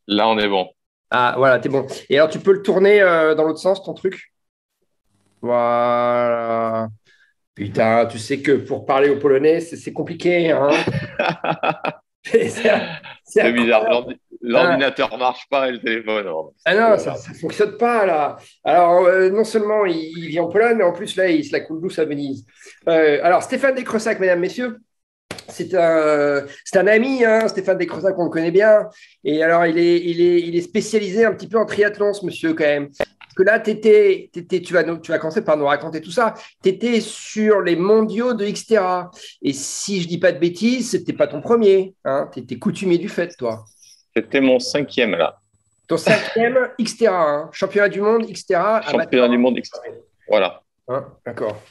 Là, on est bon. Ah, voilà, t'es bon. Et alors, tu peux le tourner dans l'autre sens, ton truc? Voilà. Putain, tu sais que pour parler au polonais, c'est compliqué, hein? C'est C'est bizarre. incroyable. Hein. L'ordinateur marche pas et le téléphone. Non, Ah c'est non, pas ça grave. ne fonctionne pas, là. Alors, non seulement il vit en Pologne, mais en plus, là, il se la coule douce à Venise. Alors, Stéphane Descressac, mesdames, messieurs, c'est un ami, hein, Stéphane Descressac, qu'on le connaît bien. Et alors, il est spécialisé un petit peu en triathlon, ce monsieur, quand même. Parce que là, tu vas commencer par nous raconter tout ça. Tu étais sur les mondiaux de Xterra. Et si je dis pas de bêtises, c'était pas ton premier. Hein, tu étais coutumier du fait, toi. C'était mon cinquième là. Ton cinquième Xterra, hein, championnat du monde Xterra Championnat amateur. du monde. Voilà. Hein, d'accord.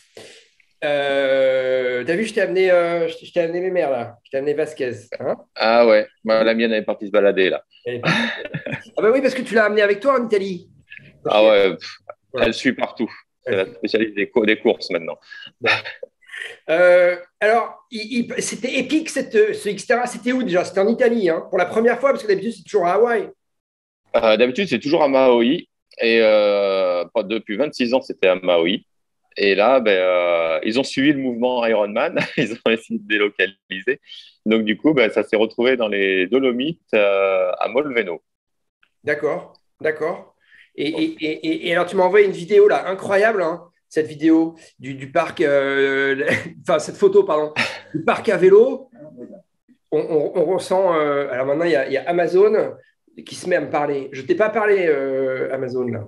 T'as vu, je t'ai amené mes mères, là. Je t'ai amené Vasquez. Hein. Ah ouais. Bah, la mienne elle est partie se balader là. Elle est partie. Ah bah oui, parce que tu l'as amené avec toi en Italie. Ok. Ah ouais. Voilà. Elle suit partout. C'est la spécialiste des courses maintenant. Bon. Alors, c'était épique ce Xterra. C'était où déjà? C'était en Italie, hein, pour la première fois, parce que d'habitude, c'est toujours à Hawaï. D'habitude, c'est toujours à Maui. Et depuis 26 ans, c'était à Maui. Et là, ils ont suivi le mouvement Ironman. Ils ont essayé de délocaliser. Donc, du coup, ça s'est retrouvé dans les Dolomites à Molveno. D'accord, d'accord. Et alors, tu m'as envoyé une vidéo là, incroyable, hein, cette vidéo du parc, enfin, cette photo, pardon, du parc à vélo. On ressent. Alors maintenant, il y a Amazon qui se met à me parler. Je t'ai pas parlé, Amazon, là.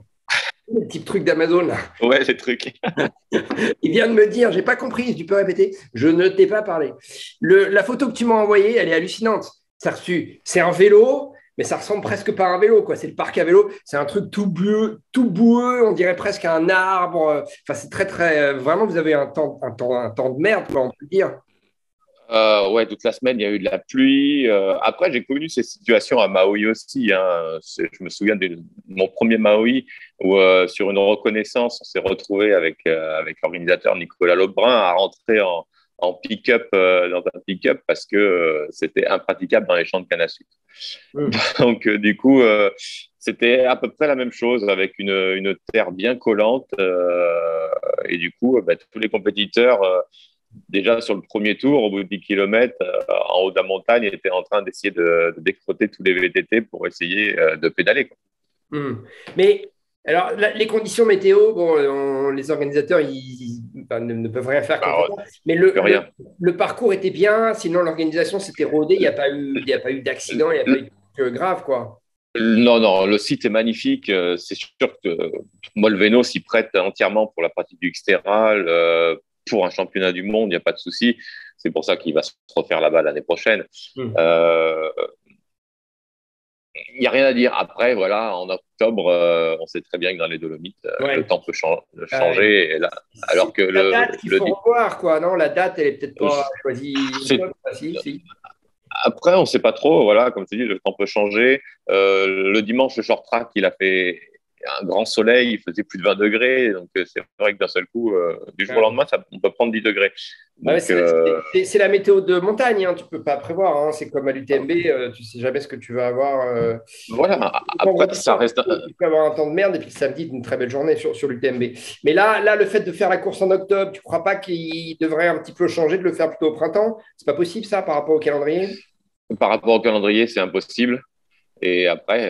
Le petit truc d'Amazon, là. Ouais, les trucs. Il vient de me dire, j'ai pas compris, tu peux répéter. Je ne t'ai pas parlé. La photo que tu m'as envoyée, elle est hallucinante. C'est un vélo, mais ça ressemble presque pas à un vélo, quoi. C'est le parc à vélo. C'est un truc tout bleu, tout boueux, on dirait presque un arbre. Enfin, c'est très, très. Vraiment, vous avez un temps de merde, quoi, on peut dire. Ouais, toute la semaine, il y a eu de la pluie. Après, j'ai connu ces situations à Maui aussi, hein. Je me souviens de mon premier Maui où, sur une reconnaissance, on s'est retrouvé avec l'organisateur Nicolas Lebrun à rentrer en pick-up, dans un pick-up parce que c'était impraticable dans les champs de canne à sucre. Hum. Donc, du coup, c'était à peu près la même chose avec une terre bien collante. Et du coup, tous les compétiteurs déjà sur le premier tour, au bout de 10 km, en haut de la montagne, il était en train d'essayer de décroter tous les VTT pour essayer de pédaler, quoi. Mais alors, les conditions météo, bon, les organisateurs enfin, ne peuvent rien faire contre Bah, ça. Mais plus rien. le parcours était bien, sinon l'organisation s'était rodée, il n'y a pas eu d'accident, il n'y a pas eu de truc grave, quoi. Non, non, le site est magnifique. C'est sûr que Molveno s'y prête entièrement pour la pratique du Xterral. Pour un championnat du monde, il n'y a pas de souci. C'est pour ça qu'il va se refaire là-bas l'année prochaine. Hmm. Euh, Il n'y a rien à dire. Après, voilà, en octobre, on sait très bien que dans les Dolomites, le Ouais. temps peut Ouais. changer. Et là, C'est alors que la date qu'il le faut revoir, quoi. Non, la date, elle est peut-être pas choisie. c'est Ah, si, si. après, on ne sait pas trop. Voilà, comme tu dis, le temps peut changer. Le dimanche, le short track, il a fait un grand soleil, il faisait plus de 20 degrés. Donc, c'est vrai que d'un seul coup, du jour au Ouais. lendemain, on peut prendre 10 degrés. Ah ouais, Donc, c'est la météo de montagne, hein, tu peux pas prévoir. Hein. C'est comme à l'UTMB, tu sais jamais ce que tu vas avoir. voilà. Le Après, vendredi ça soir, reste. tu peux avoir un temps de merde et puis le samedi, une très belle journée sur l'UTMB. Mais là, le fait de faire la course en octobre, tu crois pas qu'il devrait un petit peu changer, de le faire plutôt au printemps? C'est pas possible ça par rapport au calendrier? Par rapport au calendrier, c'est impossible. Et après,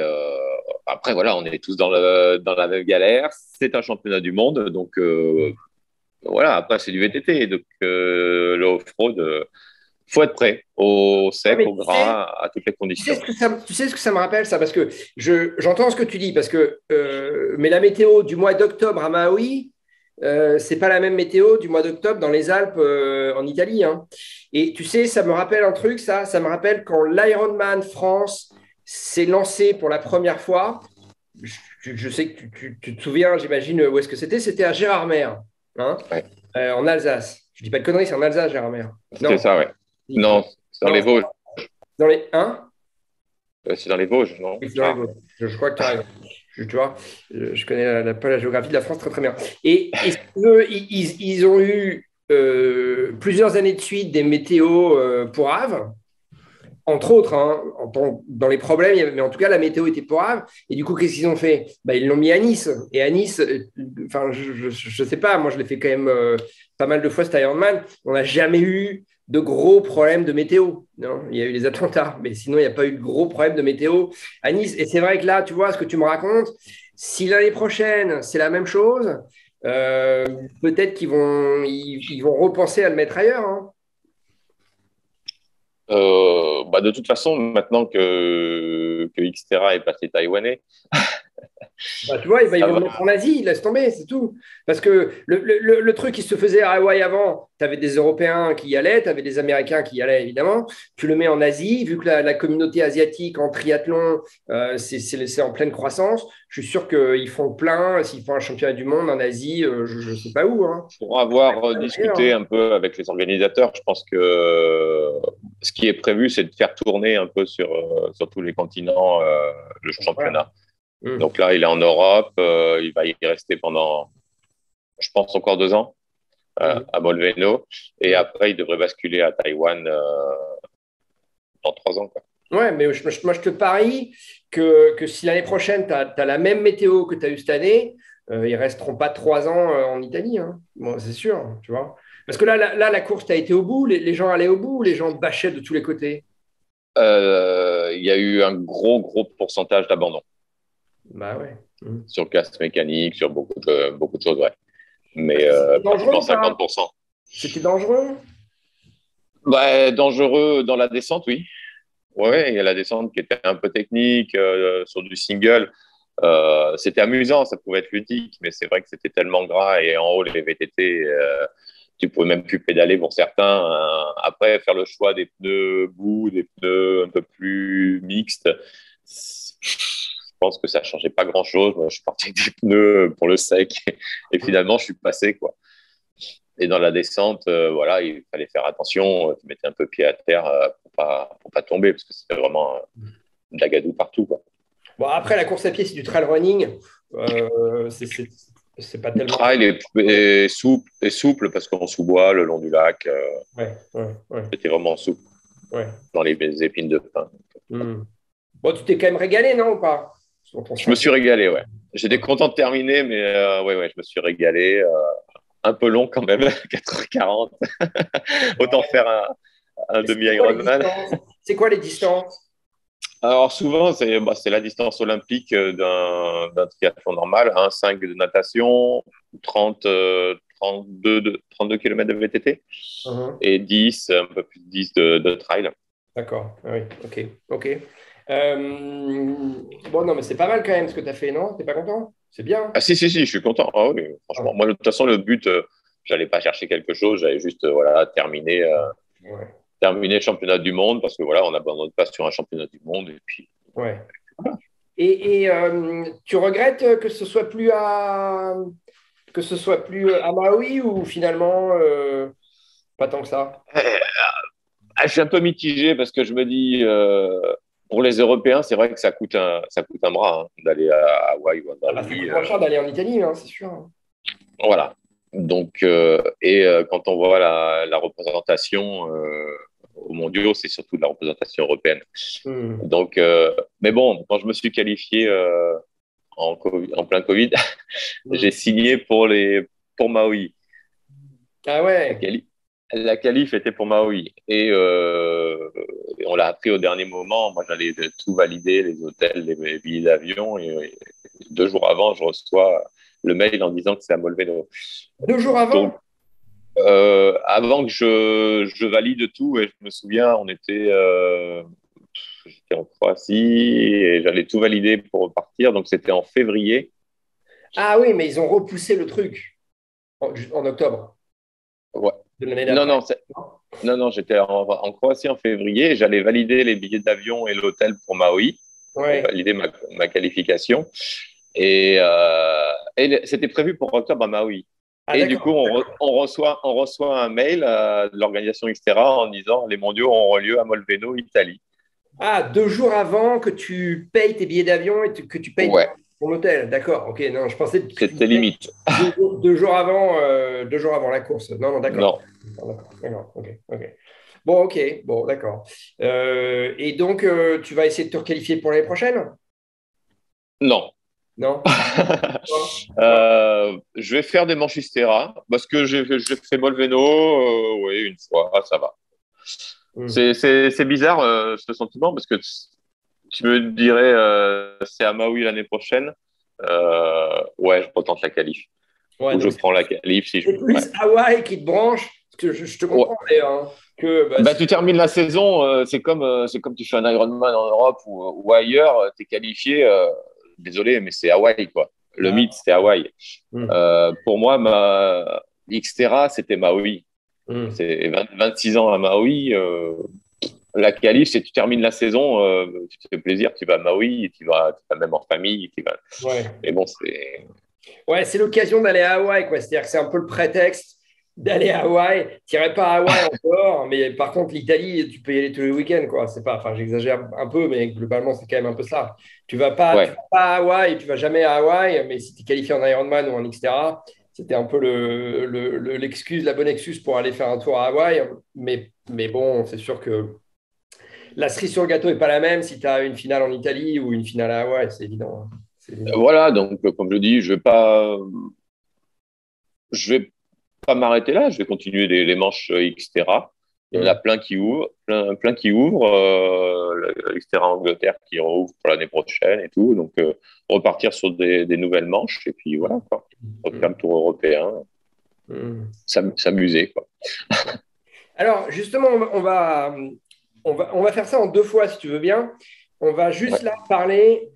voilà, on est tous dans la même galère. C'est un championnat du monde. Donc, voilà, après, c'est du VTT. Donc, le off-road, faut être prêt au Ouais, sec, mais au gras, à toutes les conditions. tu sais ce que ça me rappelle, ça, parce que j'entends ce que tu dis, parce que mais la météo du mois d'octobre à Maui, c'est pas la même météo du mois d'octobre dans les Alpes en Italie. Hein. Et tu sais, ça me rappelle un truc, ça me rappelle quand l'Ironman France s'est lancé pour la première fois. Je sais que tu te souviens, j'imagine, où est-ce que c'était. C'était à Gérardmer, hein, Ouais, en Alsace. Je dis pas de conneries, c'est en Alsace, Gérardmer. c'est Non, ça, ouais. Non, c'est dans non, les Vosges. dans les 1. C'est dans les Vosges, non? Oui, c'est dans les Ah, Vosges. Je crois que tu as raison. Tu vois, je connais pas la géographie de la France très très bien. Et si tu veux, ils ont eu plusieurs années de suite des météos pour Av. entre autres, hein, dans les problèmes, mais en tout cas, la météo était grave. Et du coup, qu'est-ce qu'ils ont fait? Bah, ils l'ont mis à Nice. Et à Nice, enfin, je sais pas, moi, je l'ai fait quand même pas mal de fois, cet Ironman. On n'a jamais eu de gros problèmes de météo. Non, il y a eu des attentats, mais sinon, il n'y a pas eu de gros problèmes de météo à Nice. Et c'est vrai que là, tu vois, ce que tu me racontes, si l'année prochaine, c'est la même chose, euh, peut-être ils vont repenser à le mettre ailleurs. Hein. Bah, de toute façon, maintenant que Xterra est passé taïwanais, Bah, tu vois, ils ça vont le va. mettre en Asie, laisse tomber, c'est tout. Parce que le truc qui se faisait à Hawaï avant, tu avais des Européens qui y allaient, tu avais des Américains qui y allaient, évidemment. Tu le mets en Asie, vu que la communauté asiatique en triathlon, c'est en pleine croissance, je suis sûr qu'ils font plein, s'ils font un championnat du monde en Asie, je ne sais pas où. Hein. Pour avoir Ailleurs, discuté hein. un peu avec les organisateurs, je pense que ce qui est prévu, c'est de faire tourner un peu sur tous les continents le Voilà. championnat. Hum. Donc là, il est en Europe, il va y rester pendant, je pense, encore 2 ans à Molveno. Et Hum. après, il devrait basculer à Taïwan dans 3 ans, quoi. Ouais, mais moi, je te parie que si l'année prochaine, tu as, la même météo que tu as eu cette année, ils ne resteront pas 3 ans en Italie. Hein. Bon, c'est sûr, tu vois. Parce que là, la course, tu as été au bout, les gens allaient au bout, les gens bâchaient de tous les côtés. Il y a eu un gros pourcentage d'abandon Bah ouais. sur le casque mécanique, sur beaucoup de choses, ouais. Mais C'était dangereux pratiquement ou pas? 50%. C'était dangereux? Bah, dangereux dans la descente, oui. Ouais, il y a la descente qui était un peu technique sur du single. C'était amusant, ça pouvait être ludique, mais c'est vrai que c'était tellement gras et en haut, les VTT, tu pouvais même plus pédaler pour certains. Après, faire le choix des pneus bout, des pneus un peu plus mixtes, je pense que ça changeait pas grand-chose. Moi, je suis parti avec des pneus pour le sec et finalement, je suis passé, quoi. Et dans la descente, voilà, il fallait faire attention. Tu mettais un peu pied à terre pour pas tomber parce que c'était vraiment de la gadoue partout, quoi. Bon, après, la course à pied, c'est du trail running. C'est pas Le tellement. trail est souple parce qu'on sous-bois le long du lac. Ouais, ouais, ouais, C'était vraiment souple ouais. dans les épines de pin. Bon, tu t'es quand même régalé, non, ou pas? Sur ton Je me suis championnat. régalé, ouais. J'étais content de terminer, mais ouais, je me suis régalé. Un peu long quand même, 4h40. Autant faire un C'est quoi les demi-Ironman. distances? C'est quoi les distances? Alors souvent, c'est la distance olympique d'un triathlon normal, 5 de natation, 30, 32 km de VTT Mhm. et 10, un peu plus de 10 de trail. D'accord. Ah oui, ok. Ok. Bon, non, mais c'est pas mal quand même ce que tu as fait, non? T'es pas content? C'est bien. Ah si, je suis content. Ah oui, Ah, franchement. Moi, de toute façon, le but, j'allais pas chercher quelque chose, j'allais juste voilà, ouais. terminer le championnat du monde parce que voilà, on n'abandonne pas sur un championnat du monde. Et puis, Ouais. voilà. Et tu regrettes que ce soit plus à Maui ou finalement pas tant que ça? Je suis un peu mitigé parce que je me dis, pour les Européens, c'est vrai que ça coûte un bras d'aller à Hawaï ou à Ah bah, ça Maui. coûte moins cher d'aller en Italie, hein, c'est sûr. Hein. Voilà. Donc, quand on voit la représentation aux mondiaux, c'est surtout de la représentation européenne. Hmm. Donc, mais bon, quand je me suis qualifié en plein Covid, Hmm. j'ai signé pour Maui. Ah La, ouais, quali- la qualif était pour Maui. Et on l'a appris au dernier moment. Moi, j'allais tout valider, les hôtels, les billets d'avion. Et 2 jours avant, je reçois le mail en disant que c'est à Molveno. 2 jours Donc, avant? avant que je valide tout, et je me souviens, j'étais en Croatie et j'allais tout valider pour repartir. Donc, c'était en février. Ah oui, mais ils ont repoussé le truc en octobre Ouais. de l'année Non, d'après. non, j'étais en Croatie en février. J'allais valider les billets d'avion et l'hôtel pour Maui, pour Ouais. valider ma qualification. Et c'était prévu pour octobre à Maui. Ah Et du coup, d'accord. on reçoit un mail de l'organisation Xterra en disant les mondiaux auront lieu à Molveno, Italie. Ah, 2 jours avant que tu payes tes billets d'avion et que tu payes Ouais, ton hôtel. D'accord. Ok, non, je pensais que tu c'était disais limite. 2 jours avant la course. Non, non, d'accord. Non. D'accord, d'accord. Ok, ok. Bon, ok, bon, d'accord. Et donc, tu vas essayer de te requalifier pour l'année prochaine? Non. Non? Ouais. Je vais faire des Manchistera parce que j'ai fait Molveno, oui, une fois, ça va. Hmm. C'est bizarre ce sentiment parce que tu me dirais c'est à Maui l'année prochaine. Ouais, je retente la qualif. Ouais, Ou je donc prends la qualif si je. c'est Ouais. plus Hawaï qui te branche, parce que je te Ouais. comprends d'ailleurs, hein, que bah, Bah, tu termines la saison, c'est comme tu fais un Ironman en Europe ou ailleurs, tu es qualifié. Désolé, mais c'est Hawaï, quoi. Le mythe, c'est Hawaï. hmm, Pour moi, ma Xterra, c'était Maui. hmm. C'est 26 ans à Maui. La qualif, c'est tu termines la saison, tu te fais plaisir, tu vas à Maui, tu vas même en famille. Tu vas. Ouais. Mais bon, c'est. Ouais, c'est l'occasion d'aller à Hawaï, quoi. C'est-à-dire que c'est un peu le prétexte d'aller à Hawaï. Tu n'irais pas à Hawaï encore, mais par contre, l'Italie, tu peux y aller tous les week-ends, quoi. C'est pas, enfin, j'exagère un peu, mais globalement, c'est quand même un peu ça. Tu vas Ouais, pas à Hawaï, tu vas jamais à Hawaï, mais si tu es qualifié en Ironman ou en Xterra, c'était un peu l'excuse, la bonne excuse pour aller faire un tour à Hawaï. Mais bon, c'est sûr que la cerise sur le gâteau n'est pas la même si tu as une finale en Italie ou une finale à Hawaï, c'est évident, hein. C'est évident. voilà. Donc, comme je dis, je vais pas m'arrêter là. Je vais continuer les manches Xterra. Il y en a Mm. plein qui ouvrent, plein qui ouvrent. L'Xterra Angleterre qui rouvre pour l'année prochaine et tout. Donc, repartir sur des nouvelles manches et puis voilà, quoi. Refaire Mm. le tour européen, Mm. s'amuser, quoi. Alors, justement, on va faire ça en deux fois, si tu veux bien. On va juste Ouais. là parler.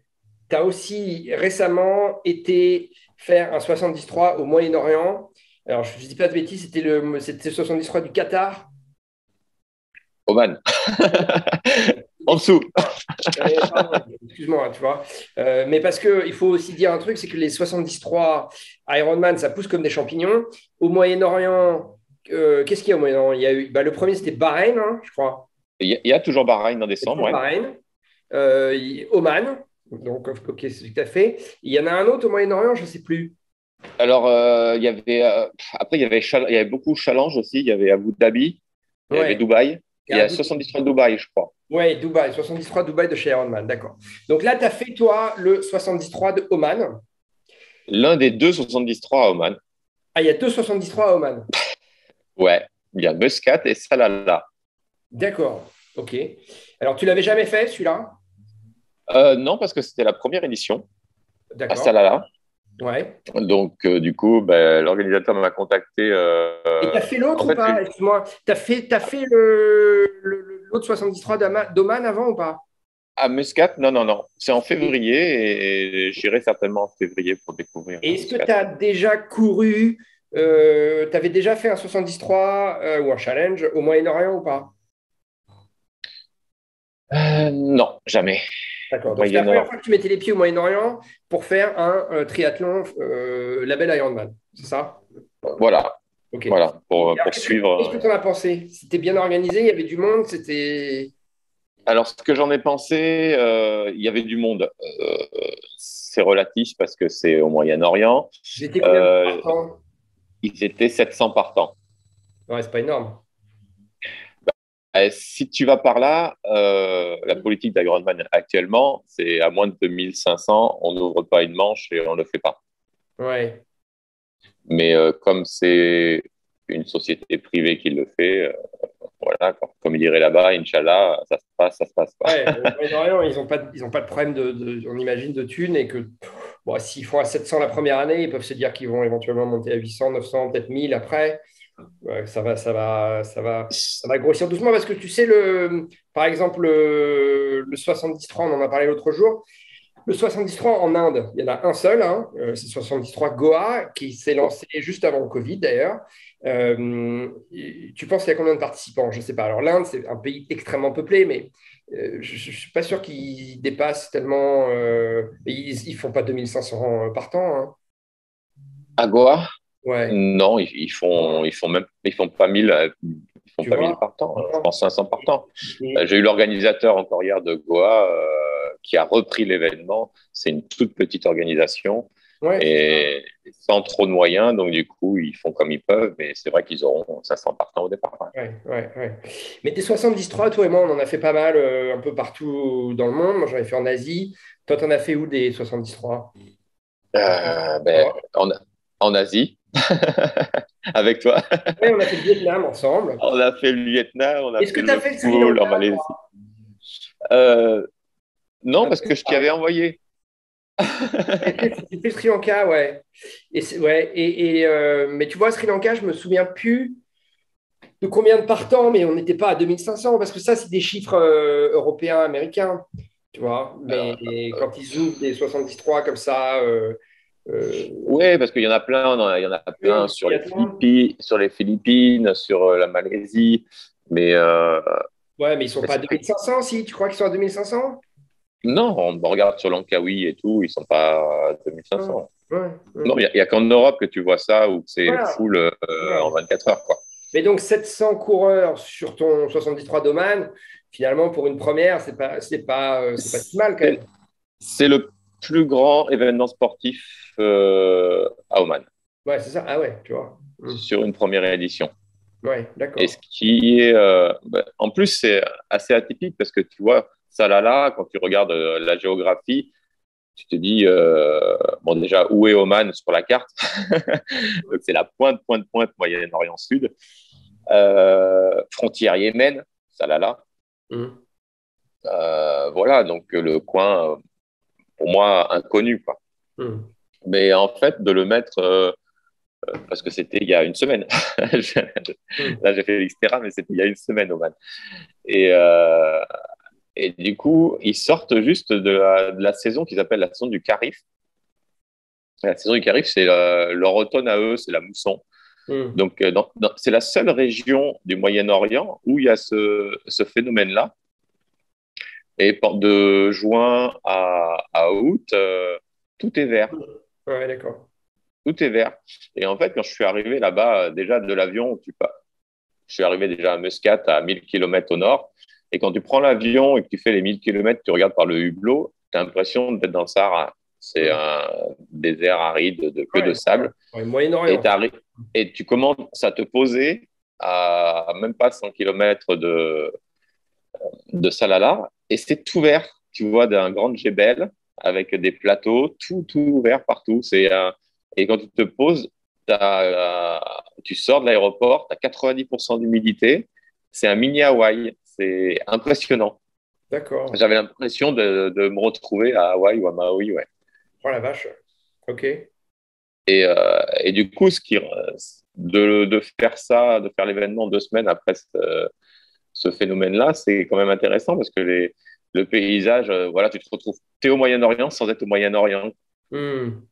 Tu as aussi récemment été faire un 73 au Moyen-Orient. Alors, je ne dis pas de bêtises, c'était 73 du Qatar. Oman, en dessous. Pardon, excuse-moi, tu vois. Mais parce qu'il faut aussi dire un truc, c'est que les 73 Ironman, ça pousse comme des champignons. Au Moyen-Orient, qu'est-ce qu'il y a au Moyen-Orient? Il y a eu, bah, le premier, c'était Bahreïn, hein, je crois. Il y a toujours Bahreïn en C'est décembre, toujours ouais. Bahreïn. Oman, donc ok, c'est tout à fait. Il y en a un autre au Moyen-Orient, je ne sais plus. Alors, après, il y avait beaucoup Challenge aussi. Il y avait Abu Dhabi, il y avait Ouais, Dubaï. et Il y a 73 Dubaï, je crois. ouais, Dubaï, 73 Dubaï de chez Ironman, d'accord. Donc là, tu as fait, toi, le 73 de Oman. L'un des deux 73 à Oman. Ah, il y a deux 73 à Oman. Ouais, il y a Muscat et Salalah. D'accord, ok. Alors, tu l'avais jamais fait, celui-là? Non, parce que c'était la première édition à D'accord, Salalah. ouais. Donc, du coup, ben, l'organisateur m'a contacté. Et tu as fait En l'autre ou fait, pas? Excuse-moi. T'as fait l'autre 73 d'Oman avant ou pas? à Muscat, non, non, non. C'est en février et j'irai certainement en février pour découvrir Et est-ce que Muscat. tu as déjà couru, tu avais déjà fait un 73 ou un challenge au Moyen-Orient ou pas? Non, jamais. D'accord. Donc, c'était la première Moyen-Orient. fois que tu mettais les pieds au Moyen-Orient pour faire un triathlon label Ironman. C'est ça? Voilà, OK. Et voilà, alors, pour suivre. qu'est-ce que tu en as pensé? C'était bien organisé, il y avait du monde, c'était. Alors, ce que j'en ai pensé, il y avait du monde. C'est relatif parce que c'est au Moyen-Orient. Vous étiez combien de Euh, partants? Ils étaient 700 partants. Ouais, c'est pas énorme. Si tu vas par là, la politique d'Ironman actuellement, c'est à moins de 2500, on n'ouvre pas une manche et on ne le fait pas. Ouais. Mais comme c'est une société privée qui le fait, voilà, comme il dirait là-bas, Inch'Allah, ça se passe. Quoi. Ouais, au Moyen-Orient, ils ont pas de problème on imagine, de thunes et que bon, s'ils font à 700 la première année, ils peuvent se dire qu'ils vont éventuellement monter à 800, 900, peut-être 1000 après. Ouais, ça va grossir doucement parce que tu sais, par exemple, le 73, on en a parlé l'autre jour. Le 73 en Inde, il y en a un seul, hein, c'est 73 Goa, qui s'est lancé juste avant le Covid d'ailleurs. Tu penses qu'il y a combien de participants? Je ne sais pas. Alors l'Inde, c'est un pays extrêmement peuplé, mais je ne suis pas sûr qu'ils dépassent tellement. Ils ne font pas 2500 par temps, hein. À Goa, Ouais, non, ils font pas 1000, tu pas 1000 vois. par temps. Je pense 500 par temps. Et- J'ai eu l'organisateur encore hier de Goa qui a repris l'événement. C'est une toute petite organisation. Ouais, c'est ça. et sans trop de moyens. Donc, du coup, ils font comme ils peuvent. Mais c'est vrai qu'ils auront 500 partants au départ. Ouais. Ouais, ouais, ouais. Mais des 73, toi et moi, on en a fait pas mal un peu partout dans le monde. Moi, j'en ai fait en Asie. Toi, t'en as fait où des 73? Ben, Ouais, en Asie, avec toi. on a fait le Vietnam ensemble. On a fait le Vietnam, on a Est-ce que fait tu as le fait le Sri pool en Lanka, Malaisie. toi? Euh, non, Un parce peu que je t'y avais pareil. envoyé. J'ai fait le Sri Lanka, ouais. Ouais, mais tu vois, Sri Lanka, je me souviens plus de combien de partants, mais on n'était pas à 2500 parce que ça, c'est des chiffres européens, américains, tu vois. Mais quand ils ouvrent des 73 comme ça, Oui, parce qu'il y en a plein, il y en a plein il y a plein. Sur les Philippines, sur la Malaisie, mais, Ouais, mais ils sont mais pas à c'est que 2500, si? Tu crois qu'ils sont à 2500? non, on regarde sur Langkawi et tout, ils sont pas à Ouais, 2500. ouais, Non, ouais. il y a qu'en Europe que tu vois ça où c'est Voilà, full en voilà. 24 heures, quoi. Mais donc 700 coureurs sur ton 73 Doman, finalement pour une première, c'est pas si mal quand C'est même. c'est le plus grand événement sportif à Oman Ouais, c'est ça. Ah ouais, tu vois. sur une première édition. Ouais, Et ce d'accord. qui est, en plus, c'est assez atypique parce que tu vois, Salalah, quand tu regardes la géographie, tu te dis, bon, déjà, où est Oman sur la carte? Donc, c'est la pointe, pointe, pointe, Moyen-Orient Sud. Frontière Yémen, Salalah. Hum, Voilà, donc le coin, pour moi, inconnu, quoi. hum, Mais en fait, de le mettre, parce que c'était il y a une semaine. hum. Là, j'ai fait l'Xterra, mais c'était il y a une semaine, Oman. Et, et du coup, ils sortent juste de la saison qu'ils appellent la saison du Kharif. La saison du Kharif, c'est leur automne à eux, c'est la mousson. Hum. Donc, c'est la seule région du Moyen-Orient où il y a ce phénomène-là. Et de juin à août, tout est vert. Ouais, d'accord. Tout est vert. Et en fait, quand je suis arrivé là-bas, déjà de l'avion, je suis arrivé déjà à Muscat, à 1000 km au nord. Et quand tu prends l'avion et que tu fais les 1000 km, tu regardes par le hublot, tu as l'impression d'être dans le Sahara. C'est Hum. un désert aride que de Ouais, ouais. sable. Ouais, Et, Moyen-Orient. et tu commences à te poser à même pas 100 km de Salalah. Et c'est tout vert. Tu vois, d'un grand djebel avec des plateaux, tout vert partout. Et quand tu te poses, tu sors de l'aéroport, tu as 90% d'humidité. C'est un mini Hawaï. C'est impressionnant. D'accord. J'avais l'impression de me retrouver à Hawaï ou à Maui, ouais. Oh la vache. Ok. Et du coup, de faire ça, de faire l'événement 2 semaines après ce phénomène-là, c'est quand même intéressant parce que le paysage, voilà, tu te retrouves, tu es au Moyen-Orient sans être au Moyen-Orient. Hum.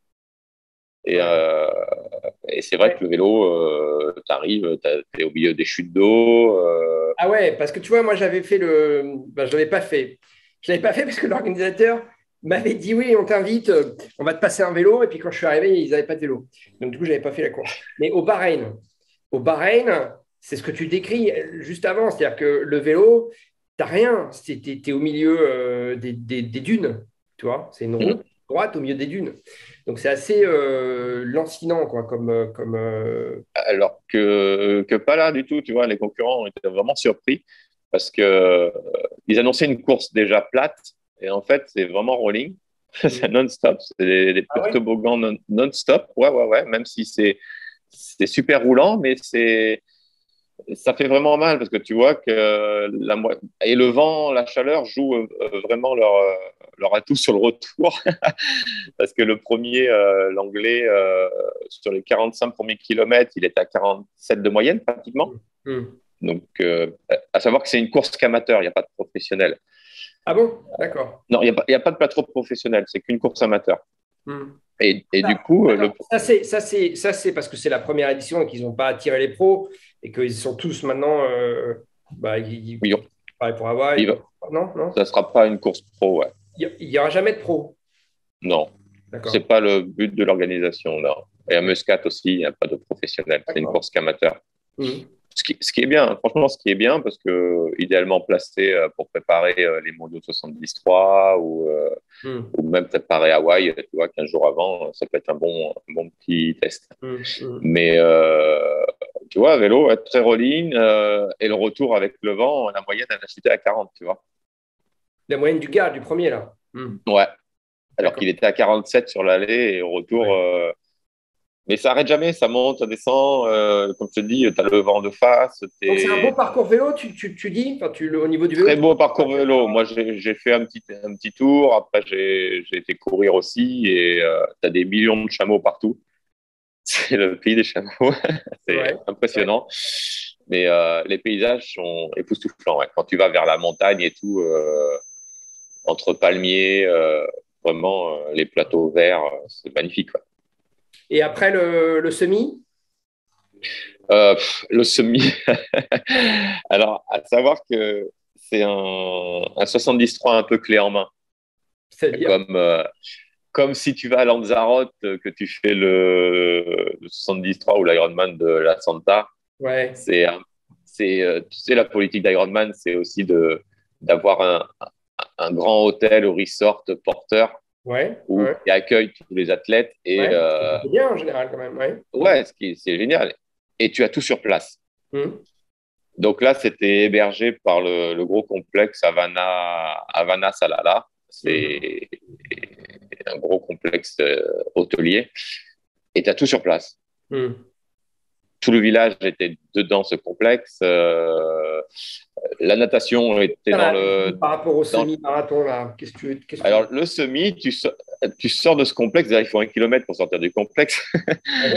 Et, Ouais. et c'est vrai Ouais. que le vélo, tu arrives, tu es au milieu des chutes d'eau. Ah ouais, parce que tu vois, moi j'avais fait le. Ben, je ne l'avais pas fait. Je ne l'avais pas fait parce que l'organisateur m'avait dit oui, on t'invite, on va te passer un vélo. Et puis quand je suis arrivé, ils n'avaient pas de vélo. Donc du coup, je n'avais pas fait la course. Mais au Bahreïn, c'est ce que tu décris juste avant. C'est-à-dire que le vélo, tu n'as rien. Tu es au milieu des dunes. Tu vois, c'est une route droite au milieu des dunes. Donc c'est assez lancinant, quoi, Alors que pas là du tout, tu vois, les concurrents étaient vraiment surpris parce que ils annonçaient une course déjà plate et en fait, c'est vraiment rolling. C'est non-stop, c'est des Ah purs ouais? toboggans non-stop. Ouais, ouais, ouais, même si c'est super roulant, mais ça fait vraiment mal parce que tu vois que et le vent, la chaleur jouent vraiment leur atout sur le retour parce que le premier, l'anglais, sur les 45 premiers kilomètres, il est à 47 de moyenne pratiquement. Hmm. Donc, à savoir que c'est une course qu'amateur, il n'y a pas de professionnel. Ah bon? D'accord. Non, il y a pas de plateau professionnel, c'est qu'une course amateur. Hmm. Et du Ah, coup, d'accord. Ça, c'est parce que c'est la première édition et qu'ils n'ont pas attiré les pros et qu'ils sont tous maintenant. Bah, il pareil pour Hawaï. il Non, non. ça ne sera pas une course pro, ouais. Il n'y aura jamais de pro. Non, c'est D'accord. pas le but de l'organisation, non. Et à Muscat aussi, il n'y a pas de professionnel, c'est une D'accord. course qu'amateur. Hmm. Ce qui est bien, franchement, ce qui est bien, parce que idéalement placé pour préparer les mondiaux de 73 Hmm, ou même préparer Hawaï, tu vois, 15 jours avant, ça peut être un bon petit test. hmm. Mais tu vois, vélo, très rolling, et le retour avec le vent, la moyenne, elle a chuté à 40, tu vois. La moyenne du gars, du premier, là. Hmm, Ouais, alors d'accord. qu'il était à 47 sur l'aller et au retour. Ouais. Mais ça arrête jamais, ça monte, ça descend. Comme je te dis, tu as le vent de face. Donc, c'est un beau parcours vélo, tu dis, enfin, au niveau du vélo, Très beau parcours vélo. Moi, j'ai fait un petit tour. Après, j'ai été courir aussi. Et tu as des millions de chameaux partout. C'est le pays des chameaux. C'est ouais, ouais. impressionnant. Mais les paysages sont époustouflants. Ouais. Quand tu vas vers la montagne et tout, entre palmiers, vraiment, les plateaux verts, c'est magnifique. Ouais. Et après le semi? Le semi. Alors, à savoir que c'est un 73 un peu clé en main. C'est-à-dire? Comme si tu vas à Lanzarote, que tu fais le 73 ou l'Ironman de la Santa. Ouais, C'est, tu sais, la politique d'Ironman, c'est aussi d'avoir un grand hôtel ou resort porteur ouais, ouais, qui accueille tous les athlètes. Et ouais. C'est bien en général, quand même, ouais. ouais, c'est génial. Et tu as tout sur place. Hmm, Donc là, c'était hébergé par le gros complexe Havana Salala. hmm, C'est un gros complexe hôtelier. Et tu as tout sur place. hmm. Tout le village était dedans ce complexe. La natation était dans Par rapport au dans, semi-marathon, là, qu'est-ce que tu... alors, le semi, tu sors de ce complexe. Il faut 1 kilomètre pour sortir du complexe. Ouais.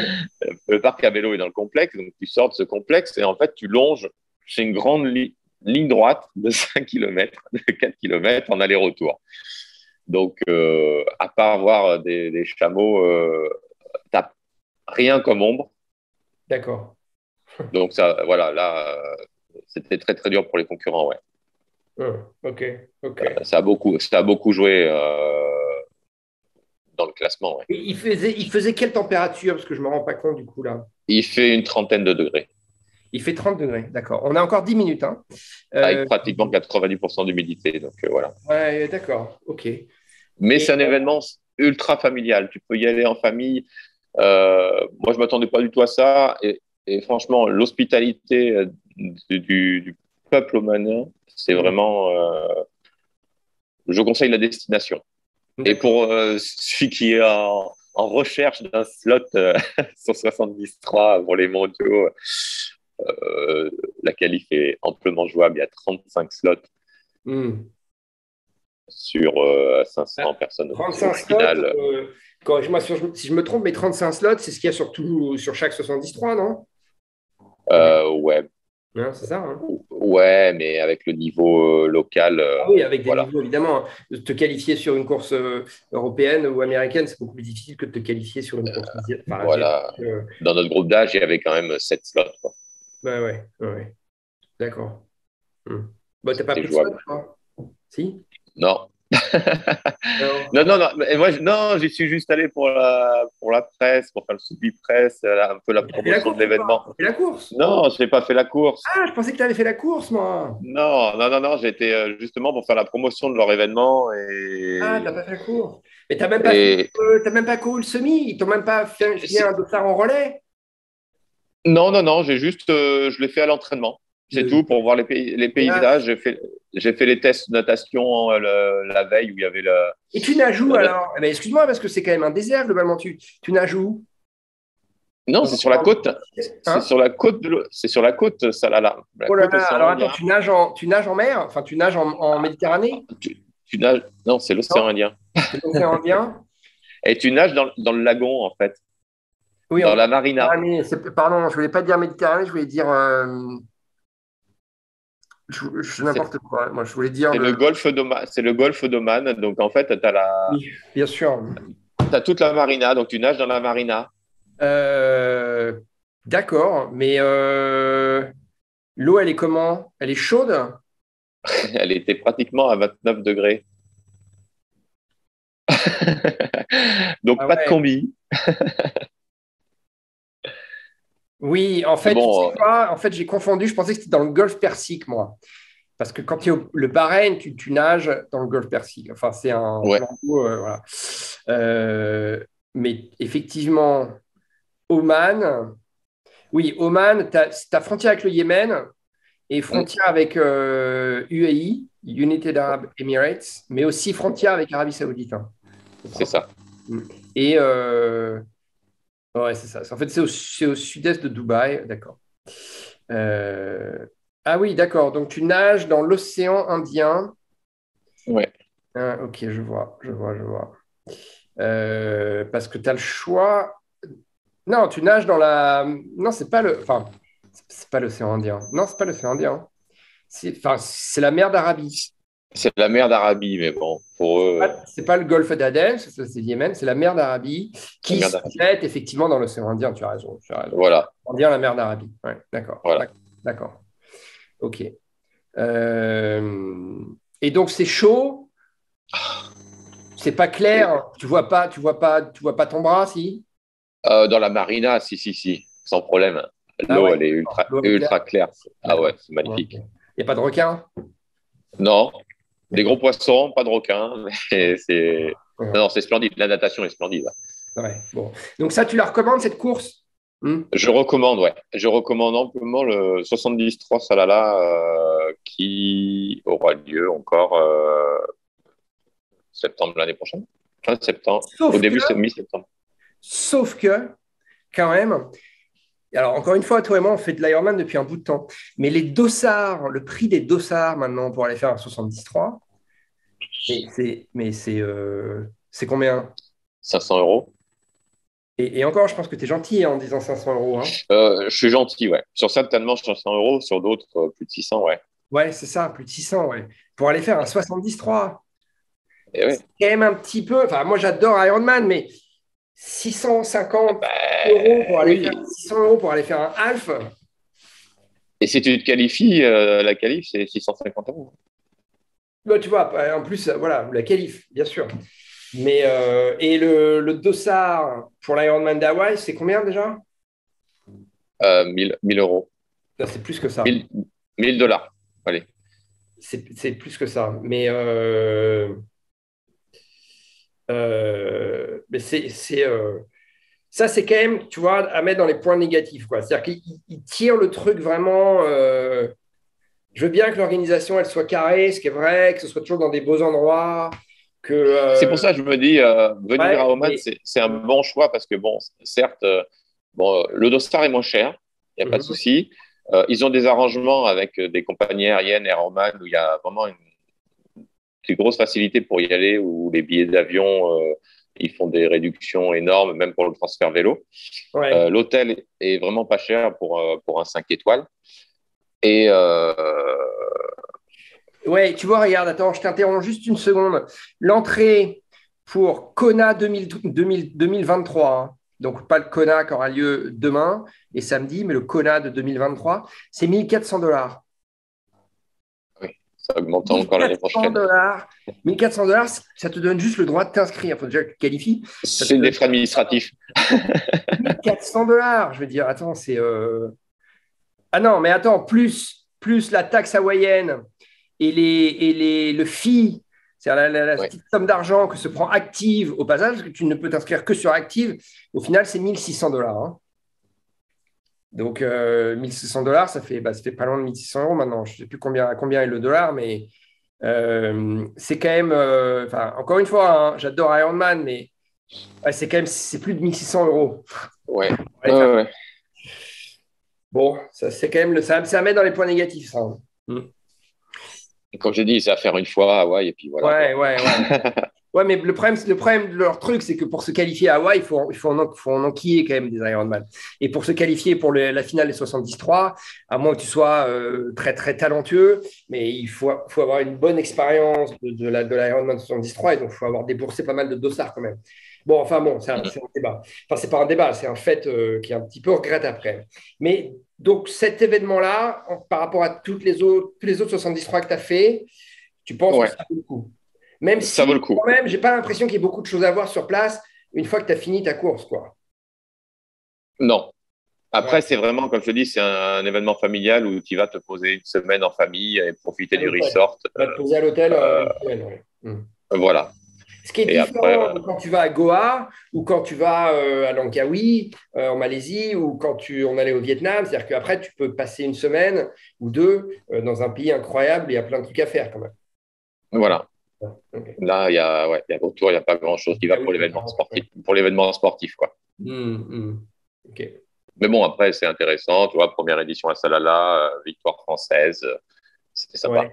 Le parc à vélo est dans le complexe. Donc, tu sors de ce complexe et en fait, tu longes. C'est une grande ligne droite de 5 km, de 4 km en aller-retour. Donc, à part voir des chameaux, t'as rien comme ombre. D'accord. Donc, ça, voilà, là, c'était très, très dur pour les concurrents, ouais. Ok, ok. Ça a beaucoup joué dans le classement, ouais. Et il faisait quelle température? Parce que je ne me rends pas compte du coup là. Il fait une trentaine de degrés, Il fait 30 degrés, d'accord. On a encore 10 minutes, hein. avec Euh, pratiquement 90% d'humidité. Donc, voilà. ouais, d'accord, ok. Mais Et c'est un événement ultra familial. Tu peux y aller en famille. Moi, je ne m'attendais pas du tout à ça. Et franchement, l'hospitalité du peuple omanien, c'est vraiment. Je conseille la destination. Et d'accord. pour celui qui est en recherche d'un slot sur 73 pour les mondiaux, euh, la qualif est amplement jouable. Il y a 35 slots Hmm. sur Ah, 500 personnes au 35 slots, final. corrige-moi si je me trompe, mais 35 slots, c'est ce qu'il y a sur chaque 73, non? Ouais, Hein, c'est ça, hein. ouais, mais avec le niveau local, Ah oui, avec des voilà. niveaux, évidemment. De te qualifier sur une course européenne ou américaine, c'est beaucoup plus difficile que de te qualifier sur une course enfin, asiatique. Voilà. Dans notre groupe d'âge, il y avait quand même 7 slots, quoi. Ouais, ouais, ouais, ouais. D'accord. Hmm. Bah, t'as pas C'était pris de slot, jouable. toi? Si? Non. Alors, Non, non, non. Mais moi, non, j'y suis juste allé pour la presse, pour faire le suivi presse, un peu la t'as fait la promotion de course ou pas? l'événement. T'as fait la course? Non, je n'ai pas fait la course. Ah, je pensais que tu avais fait la course, moi. Non, non, non, non. J'ai été justement pour faire la promotion de leur événement Ah, t'as pas fait la course. Mais et t'as même pas couru le semi. Ils t'ont même pas filé un si- dossard en relais. non, non, non. Je l'ai fait à l'entraînement. C'est De tout pour voir les paysages. glace. J'ai fait les tests de natation la veille où il y avait Et tu nages où la nat- alors? Eh ben, excuse-moi, parce que c'est quand même un désert, globalement. Tu nages où? Non, Dans c'est un sur la endroit côte. C'est hein? sur la côte c'est sur la côte Salala, la Oh là côte là, alors océan attends, Indien. tu nages en mer? Enfin, tu nages en Méditerranée? Tu nages. Non, c'est l'océan Non? Indien. C'est l'océan Indien? Et tu nages dans le lagon, en fait, Oui, dans en la marina. Méditerranée. Pardon, je voulais pas dire Méditerranée, je voulais dire C'est n'importe quoi. Moi, je voulais dire c'est le le. golfe d'Oman. C'est le golfe d'Oman. Donc, en fait, Oui, bien sûr. t'as toute la marina. Donc, tu nages dans la marina. Euh, d'accord, mais l'eau, elle est comment? Elle est chaude? Elle était pratiquement à 29 degrés. Donc, Ah pas de ouais, combi. Oui, en Mais fait, tu sais bon, quoi? En fait, j'ai confondu. Je pensais que c'était dans le golfe Persique, moi. Parce que quand tu es le Bahreïn, tu nages dans le golfe Persique. Enfin, c'est un ouais, plan d'eau, voilà. Euh, mais effectivement, Oman, oui, Oman, tu as frontière avec le Yémen et mm, frontière avec UAE, United Arab Emirates, mais aussi frontière avec Arabie Saoudite, hein. C'est c'est propre. ça. Mm. Et ouais, c'est ça. En fait, c'est au sud-est de Dubaï, d'accord. Euh, ah oui, d'accord. Donc tu nages dans l'océan Indien. Ouais. Ah, ok, je vois. Parce que tu as le choix. Non, tu nages dans la. Non, c'est pas le. Enfin, c'est pas l'océan Indien. Non, c'est pas l'océan Indien. Enfin, c'est la mer d'Arabie. C'est la mer d'Arabie, mais bon, pour eux, C'est pas le golfe d'Aden, ça, c'est le Yémen, c'est la mer d'Arabie la qui mer se d'Arabie. jette effectivement dans l'océan Indien. Tu as raison, tu as raison. Voilà, Indien, la mer d'Arabie. Ouais, d'accord, voilà. d'accord. Ok. Euh, Et donc c'est chaud, c'est pas Et, clair. Tu vois pas ton bras, si? dans la marina, si, si, si, sans problème. Ah L'eau, ouais, elle est d'accord. L'eau est claire. ultra claire. Ah D'accord. ouais, c'est Bon, ok. magnifique. Il n'y a pas de requin? Non, des gros D'accord. poissons, pas de requins, mais c'est. Ouais. Non, non, c'est splendide. La natation est splendide. Ouais, bon. Donc ça, tu la recommandes, cette course? Hmm. Je recommande, ouais. Je recommande amplement le 73 Salala qui aura lieu encore septembre l'année prochaine. Fin septembre. Au Sauf que, début, c'est mi-septembre. sauf que, quand même, alors encore une fois, toi et moi, on fait de l'Ironman depuis un bout de temps, mais les dossards, le prix des dossards maintenant pour aller faire un 73, c'est combien? 500 €. Et encore, je pense que tu es gentil, hein, en disant 500 euros, hein. Je suis gentil, ouais. Sur certainement 500 €, sur d'autres, plus de 600, ouais. Ouais, c'est ça, plus de 600, ouais. Pour aller faire un 73. Et C'est ouais. quand même un petit peu. Enfin, moi, j'adore Ironman, mais 650 euros pour Ben, aller faire oui. 600 euros pour aller faire un half. Et si tu te qualifies, la qualif, c'est 650 €. Bah, tu vois, en plus, voilà, la qualif, bien sûr. Mais et le dossard pour l'Ironman d'Hawaï, c'est combien déjà? 1000 €. Ça, c'est plus que ça. 1000 $. Allez. C'est plus que ça. Mais ça, c'est quand même, tu vois, à mettre dans les points négatifs, quoi. C'est-à-dire qu'il tire le truc vraiment. Je veux bien que l'organisation, elle soit carrée, ce qui est vrai, que ce soit toujours dans des beaux endroits, que. C'est pour ça que je me dis, venir à Ouais, Oman, mais. c'est un bon choix parce que, bon, certes, bon, le dossard est moins cher, il n'y a pas de Mhm. souci. Ils ont des arrangements avec des compagnies aériennes, Air Oman, où il y a vraiment une grosse facilité pour y aller, où les billets d'avion, ils font des réductions énormes, même pour le transfert vélo. Ouais. L'hôtel est vraiment pas cher pour un 5 étoiles. Et Ouais, tu vois, regarde, attends, je t'interromps juste une seconde. L'entrée pour Kona 2023, hein, donc pas le Kona qui aura lieu demain et samedi, mais le Kona de 2023, c'est 1400 $. oui, ça augmente encore l'année 1400 prochaine. dollars. 1400 $, ça te donne juste le droit de t'inscrire. Il faut déjà que tu qualifies. Ça te C'est des donne frais administratifs. 1400 $. Je veux dire, attends, c'est. Ah non, mais attends, plus la taxe hawaïenne le fee, c'est-à-dire la Ouais. petite somme d'argent que se prend Active au passage, parce que tu ne peux t'inscrire que sur Active, au final, c'est 1600 $, hein. Donc, 1600 $, ça fait pas loin de 1600 € maintenant. Je ne sais plus combien est le dollar, mais c'est quand même. Enfin, encore une fois, hein, j'adore Ironman, mais ouais, c'est quand même c'est plus de 1600 €. Ouais. Allez Ouais, faire. ouais. Bon, ça, c'est quand même ça met dans les points négatifs, ça, hein. Mm. Comme je dis, c'est à faire une fois à Hawaï et puis voilà, Ouais, quoi. ouais, ouais. Ouais, mais le problème de leur truc, c'est que pour se qualifier à Hawaï, faut en enquiller quand même des Ironman. Et pour se qualifier pour la finale des 73, à moins que tu sois très, très talentueux, mais il faut avoir une bonne expérience de l'Ironman 73, et donc il faut avoir déboursé pas mal de dossards quand même. Bon, enfin bon, c'est un débat. Enfin, c'est pas un débat, c'est un fait qui est un petit peu regret après. Mais donc cet événement-là, par rapport à tous les autres 73 que tu as fait, tu penses que Ouais, ça vaut le coup. Même ça vaut si, le coup. quand même, j'ai pas l'impression qu'il y ait beaucoup de choses à voir sur place une fois que tu as fini ta course, quoi. Non. Après, c'est vraiment, comme je te dis, c'est un événement familial où tu vas te poser une semaine en famille et profiter du resort. Tu vas te poser à l'hôtel une semaine, ouais. Voilà. Ce qui est Et après, différent de quand tu vas à Goa ou quand tu vas à Langkawi, en Malaisie, ou quand on allait au Vietnam. C'est-à-dire qu'après, tu peux passer une semaine ou deux dans un pays incroyable et il y a plein de trucs à faire quand même. voilà. Okay. Là, il y a autour, il n'y a pas grand-chose qui va pour l'événement sportif, quoi. Ok. Mais bon, après, c'est intéressant. Tu vois, première édition à Salalah, victoire française. C'était sympa. Ouais.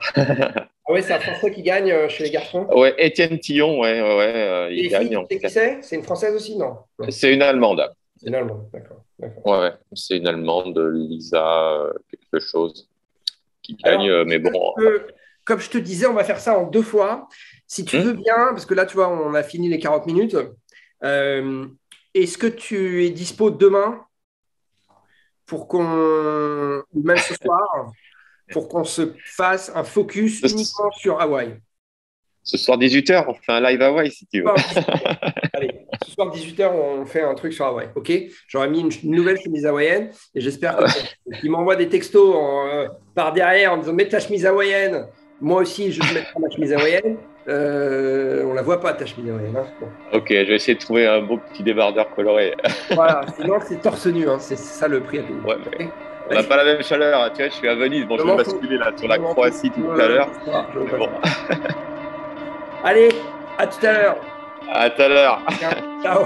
Ah ouais, c'est un Français qui gagne chez les garçons. Ouais, Étienne Tillon, Et il les filles, gagne tu en sais qui c'est? C'est une Française aussi, non? Non. C'est une Allemande. C'est une Allemande, d'accord. Ouais, c'est une Allemande, Lisa, quelque chose, qui gagne. Alors, Mais bon. comme je te disais, on va faire ça en deux fois. Si tu veux bien, parce que là, tu vois, on a fini les 40 minutes. Est-ce que tu es dispo demain pour ou même ce soir, pour qu'on se fasse un focus uniquement sur Hawaï? Ce soir 18h, on fait un live Hawaï si tu veux. Allez, ce soir 18h, on fait un truc sur Hawaï. Ok, j'aurais mis une nouvelle chemise hawaïenne et j'espère qu'ils m'envoient des textos par derrière en me disant mets ta chemise hawaïenne. Moi aussi, je vais mettre ma chemise hawaïenne. On la voit pas ta chemise hawaïenne. Hein. Bon. Ok, je vais essayer de trouver un beau petit débardeur coloré. Voilà, sinon c'est torse nu. Hein. C'est ça le prix à payer. Ouais, okay. On n'a pas la même chaleur. Hein. Tu vois, je suis à Venise. Bon, je vais basculer là sur la Croatie tout à l'heure. Bon. Allez, à tout à l'heure. À tout à l'heure. Ciao.